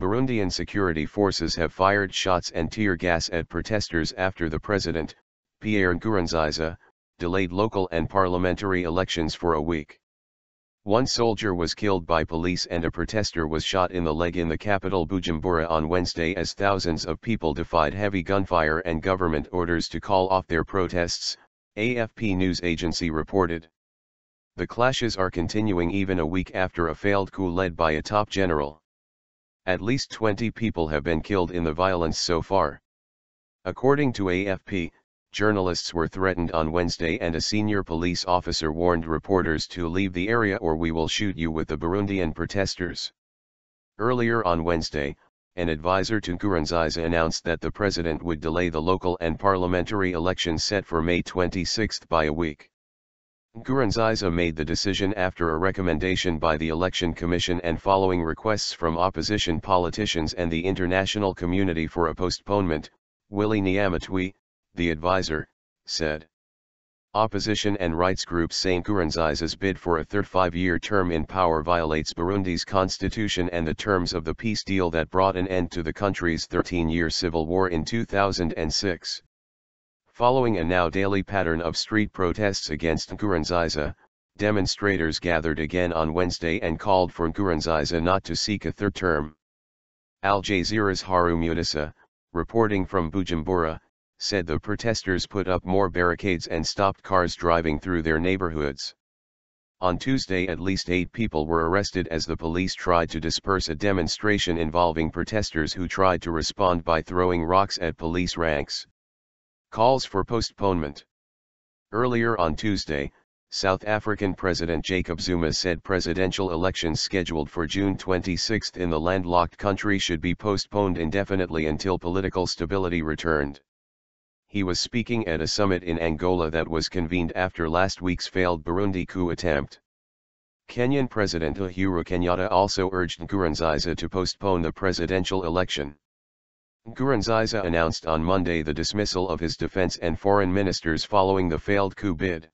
Burundian security forces have fired shots and tear gas at protesters after the president, Pierre Nkurunziza, delayed local and parliamentary elections for a week. One soldier was killed by police and a protester was shot in the leg in the capital Bujumbura on Wednesday as thousands of people defied heavy gunfire and government orders to call off their protests, AFP news agency reported. The clashes are continuing even a week after a failed coup led by a top general. At least 20 people have been killed in the violence so far. According to AFP, journalists were threatened on Wednesday and a senior police officer warned reporters to leave the area or we will shoot you with the Burundian protesters. Earlier on Wednesday, an advisor to Nkurunziza announced that the president would delay the local and parliamentary elections set for May 26 by a week. Nkurunziza made the decision after a recommendation by the Election Commission and following requests from opposition politicians and the international community for a postponement, Willy Nyamitwe, the advisor, said. Opposition and rights groups say Nkurunziza's bid for a third five-year term in power violates Burundi's constitution and the terms of the peace deal that brought an end to the country's 13-year civil war in 2006. Following a now daily pattern of street protests against Nkurunziza, demonstrators gathered again on Wednesday and called for Nkurunziza not to seek a third term. Al Jazeera's Haroun Mudassah, reporting from Bujumbura, said the protesters put up more barricades and stopped cars driving through their neighborhoods. On Tuesday at least 8 people were arrested as the police tried to disperse a demonstration involving protesters who tried to respond by throwing rocks at police ranks. Calls for postponement. Earlier on Tuesday, South African President Jacob Zuma said presidential elections scheduled for June 26 in the landlocked country should be postponed indefinitely until political stability returned. He was speaking at a summit in Angola that was convened after last week's failed Burundi coup attempt. Kenyan President Uhuru Kenyatta also urged Nkurunziza to postpone the presidential election. Nkurunziza announced on Monday the dismissal of his defense and foreign ministers following the failed coup bid.